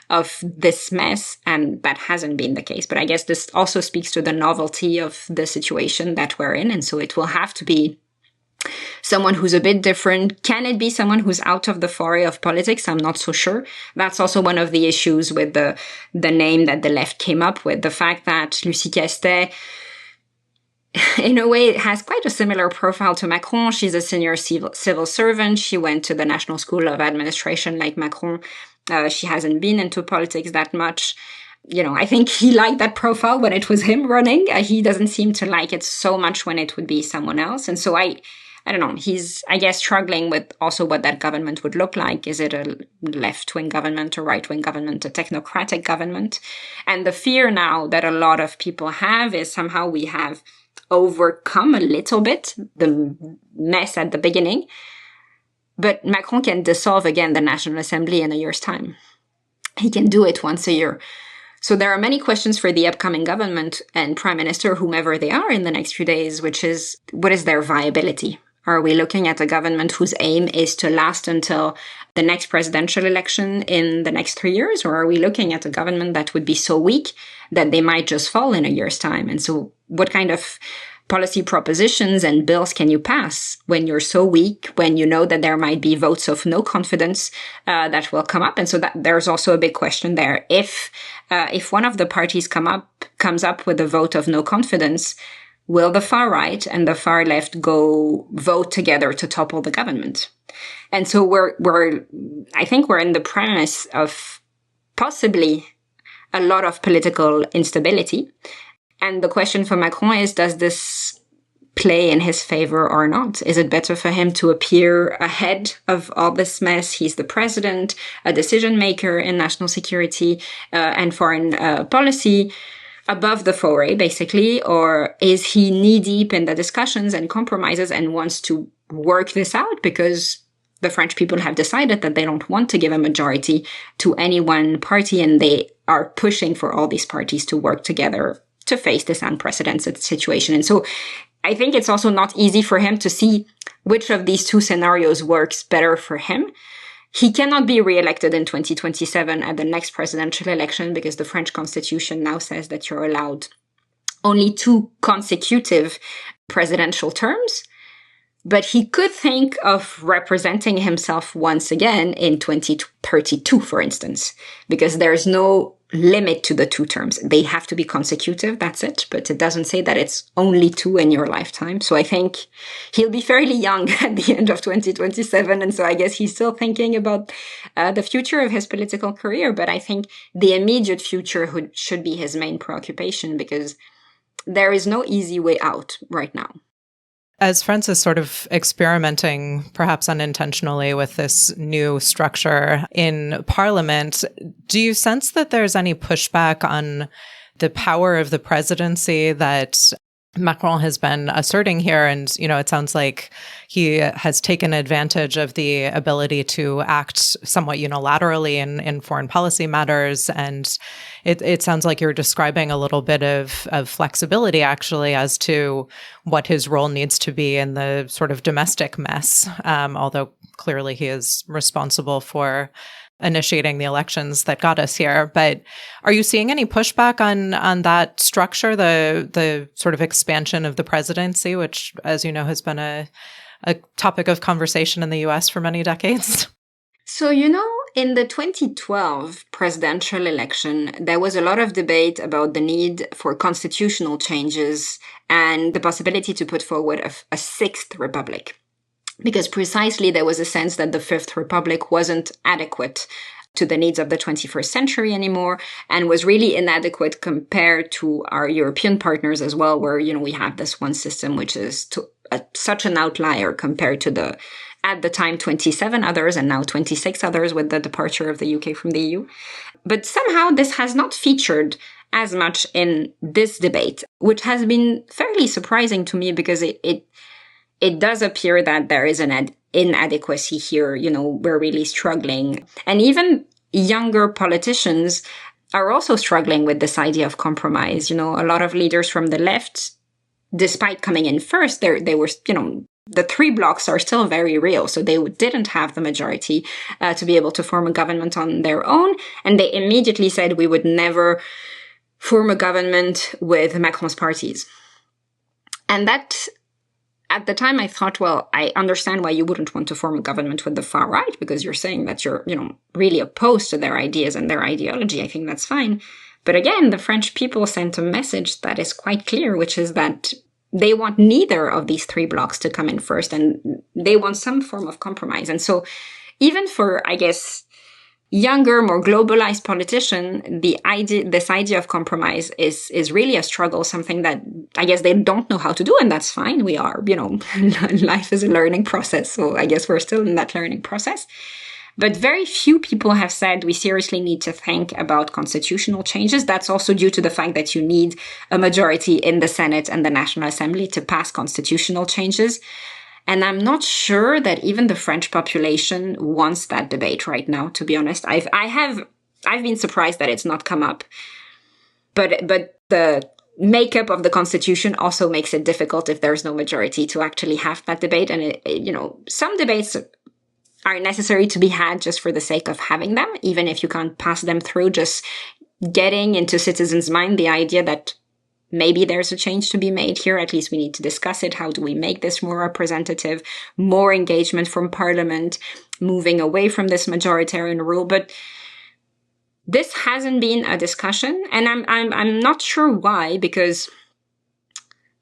of this mess, and that hasn't been the case. But I guess this also speaks to the novelty of the situation that we're in, and so it will have to be someone who's a bit different. Can it be someone who's out of the foray of politics? I'm not so sure. That's also one of the issues with the name that the left came up with. The fact that Lucie Castet, in a way, has quite a similar profile to Macron. She's a senior civil servant. She went to the National School of Administration like Macron. She hasn't been into politics that much. I think he liked that profile when it was him running. He doesn't seem to like it so much when it would be someone else. And so I don't know. He's, I guess, struggling with also what that government would look like. Is it a left-wing government, a right-wing government, a technocratic government? And the fear now that a lot of people have is somehow we have overcome a little bit the mess at the beginning, but Macron can dissolve again the National Assembly in a year's time. He can do it once a year. So there are many questions for the upcoming government and prime minister, whomever they are in the next few days, which is, what is their viability? Are we looking at a government whose aim is to last until the next presidential election in the next 3 years? Or are we looking at a government that would be so weak that they might just fall in a year's time? And so what kind of policy propositions and bills can you pass when you're so weak, when you know that there might be votes of no confidence that will come up? And so that there's also a big question there. If one of the parties comes up with a vote of no confidence, will the far right and the far left go vote together to topple the government? And so I think we're in the premise of possibly a lot of political instability. And the question for Macron is, does this play in his favor or not? Is it better for him to appear ahead of all this mess? He's the president, a decision maker in national security and foreign policy, above the foray, basically? Or is he knee-deep in the discussions and compromises and wants to work this out because the French people have decided that they don't want to give a majority to any one party, and they are pushing for all these parties to work together to face this unprecedented situation. And so I think it's also not easy for him to see which of these two scenarios works better for him. He cannot be reelected in 2027 at the next presidential election because the French constitution now says that you're allowed only 2 consecutive presidential terms. But he could think of representing himself once again in 2032, for instance, because there's no limit to the 2 terms. They have to be consecutive, that's it. But it doesn't say that it's only 2 in your lifetime. So I think he'll be fairly young at the end of 2027. And so I guess he's still thinking about the future of his political career. But I think the immediate future should be his main preoccupation, because there is no easy way out right now. As France is sort of experimenting, perhaps unintentionally, with this new structure in Parliament, do you sense that there's any pushback on the power of the presidency that Macron has been asserting here? And, it sounds like he has taken advantage of the ability to act somewhat unilaterally in foreign policy matters. And it sounds like you're describing a little bit of flexibility, actually, as to what his role needs to be in the sort of domestic mess, although clearly he is responsible for initiating the elections that got us here. But are you seeing any pushback on that structure, the sort of expansion of the presidency, which, as you know, has been a topic of conversation in the US for many decades? So, in the 2012 presidential election, there was a lot of debate about the need for constitutional changes and the possibility to put forward a 6th republic. Because precisely there was a sense that the Fifth Republic wasn't adequate to the needs of the 21st century anymore, and was really inadequate compared to our European partners as well, where, we have this one system which is such an outlier compared to at the time, 27 others, and now 26 others with the departure of the UK from the EU. But somehow this has not featured as much in this debate, which has been fairly surprising to me, because it does appear that there is an inadequacy here. We're really struggling. And even younger politicians are also struggling with this idea of compromise. A lot of leaders from the left, despite coming in first, they were, the 3 blocs are still very real. So they didn't have the majority to be able to form a government on their own. And they immediately said we would never form a government with Macron's parties. And that, at the time, I thought, well, I understand why you wouldn't want to form a government with the far right, because you're saying that you're, really opposed to their ideas and their ideology. I think that's fine. But again, the French people sent a message that is quite clear, which is that they want neither of these 3 blocs to come in first, and they want some form of compromise. And so even for, I guess, younger, more globalized politician, this idea of compromise is really a struggle, something that I guess they don't know how to do, and that's fine. We are, life is a learning process, so I guess we're still in that learning process. But very few people have said we seriously need to think about constitutional changes. That's also due to the fact that you need a majority in the Senate and the National Assembly to pass constitutional changes. And I'm not sure that even the French population wants that debate right now, to be honest. I've been surprised that it's not come up. But the makeup of the constitution also makes it difficult if there's no majority to actually have that debate. And some debates are necessary to be had just for the sake of having them, even if you can't pass them through, just getting into citizens' mind the idea that maybe there's a change to be made here. At least we need to discuss it. How do we make this more representative, more engagement from Parliament, moving away from this majoritarian rule? But this hasn't been a discussion, and I'm not sure why, because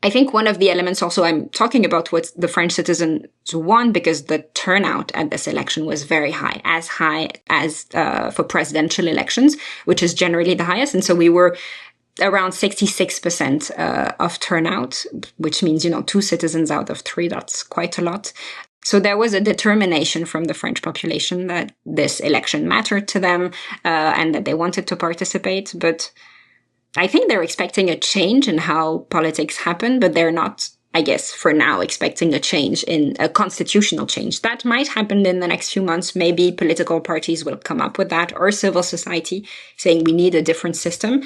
I think one of the elements also I'm talking about what the French citizens want, because the turnout at this election was very high as for presidential elections, which is generally the highest. And so we were around 66% of turnout, which means, 2 citizens out of 3. That's quite a lot. So there was a determination from the French population that this election mattered to them and that they wanted to participate. But I think they're expecting a change in how politics happen, but they're not, I guess, for now, expecting a change in a constitutional change. That might happen in the next few months. Maybe political parties will come up with that, or civil society saying we need a different system.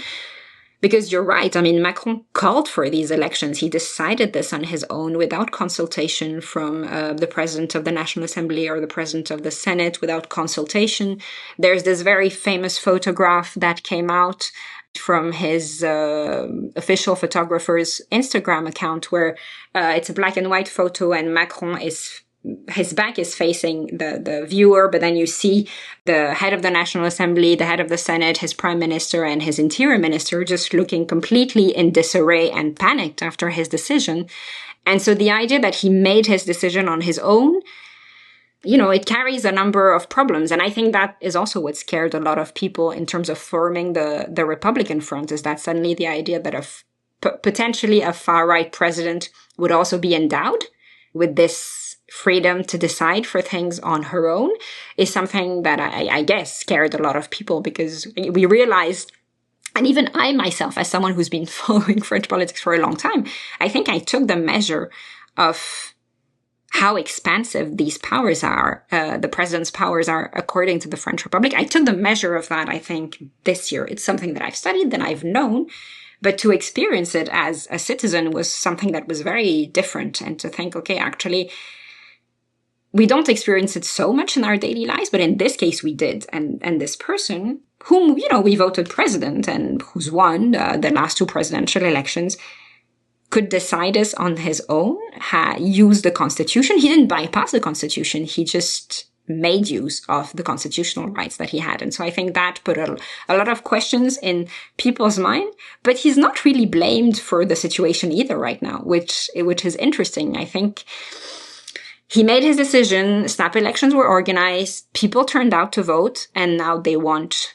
Because you're right. I mean, Macron called for these elections. He decided this on his own without consultation from the president of the National Assembly or the president of the Senate, without consultation. There's this very famous photograph that came out from his official photographer's Instagram account where it's a black and white photo and Macron his back is facing the viewer, but then you see the head of the National Assembly, the head of the Senate, his prime minister, and his interior minister just looking completely in disarray and panicked after his decision. And so the idea that he made his decision on his own, it carries a number of problems. And I think that is also what scared a lot of people in terms of forming the Republican front, is that suddenly the idea that potentially a far-right president would also be endowed with this freedom to decide for things on her own is something that I guess scared a lot of people, because we realized, and even I myself, as someone who's been following French politics for a long time, I think I took the measure of how expansive these powers are, the president's powers are according to the French Republic. I took the measure of that, I think, this year. It's something that I've studied, that I've known, but to experience it as a citizen was something that was very different. And to think, okay, actually, we don't experience it so much in our daily lives, but in this case we did. And this person, whom, we voted president and who's won the last two presidential elections, could decide this on his own, use the Constitution. He didn't bypass the Constitution. He just made use of the constitutional rights that he had. And so I think that put a lot of questions in people's mind, but he's not really blamed for the situation either right now, which is interesting. I think he made his decision, snap elections were organized, people turned out to vote, and now they want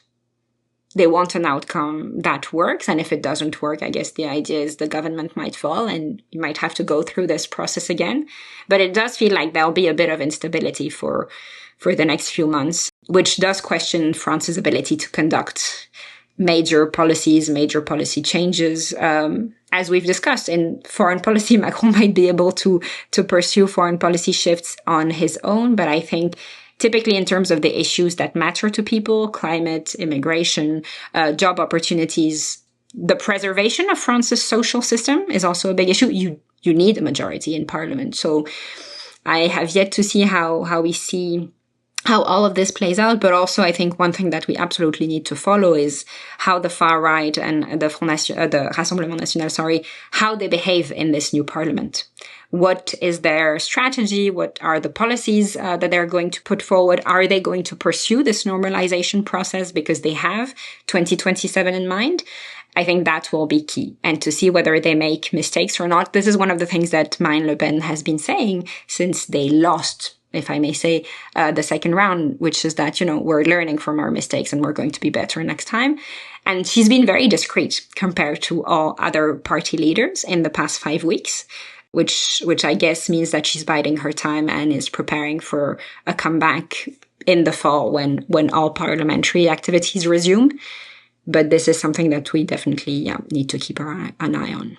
an outcome that works. And if it doesn't work, I guess the idea is the government might fall and you might have to go through this process again. But it does feel like there'll be a bit of instability for the next few months, which does question France's ability to conduct major policy changes. As we've discussed in foreign policy, Macron might be able to pursue foreign policy shifts on his own. But I think typically in terms of the issues that matter to people, climate, immigration, job opportunities, the preservation of France's social system is also a big issue. You need a majority in parliament. So I have yet to see how we see how all of this plays out. But also I think one thing that we absolutely need to follow is how the far right and the Rassemblement National, how they behave in this new parliament. What is their strategy? What are the policies that they're going to put forward? Are they going to pursue this normalization process because they have 2027 in mind? I think that will be key. And to see whether they make mistakes or not. This is one of the things that Marine Le Pen has been saying since they lost, if I may say, the second round, which is that, we're learning from our mistakes and we're going to be better next time. And she's been very discreet compared to all other party leaders in the past 5 weeks, which I guess means that she's biding her time and is preparing for a comeback in the fall when all parliamentary activities resume. But this is something that we definitely need to keep an eye on.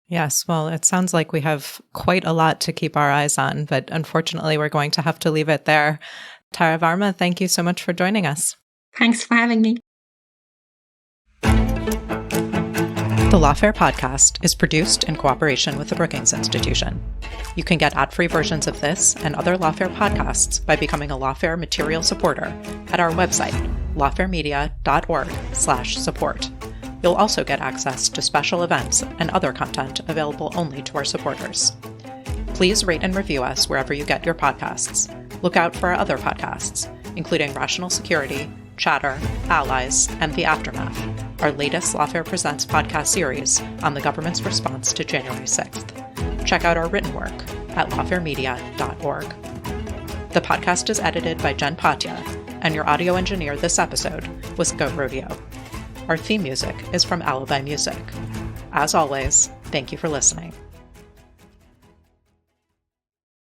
Yes, well, it sounds like we have quite a lot to keep our eyes on, but unfortunately, we're going to have to leave it there. Tara Varma, thank you so much for joining us. Thanks for having me. The Lawfare podcast is produced in cooperation with the Brookings Institution. You can get ad-free versions of this and other Lawfare podcasts by becoming a Lawfare material supporter at our website, lawfaremedia.org/support. You'll also get access to special events and other content available only to our supporters. Please rate and review us wherever you get your podcasts. Look out for our other podcasts, including Rational Security, Chatter, Allies, and The Aftermath, our latest Lawfare Presents podcast series on the government's response to January 6th. Check out our written work at lawfaremedia.org. The podcast is edited by Jen Patja, and your audio engineer this episode was Go Rodeo. Our theme music is from Alibi Music. As always, thank you for listening.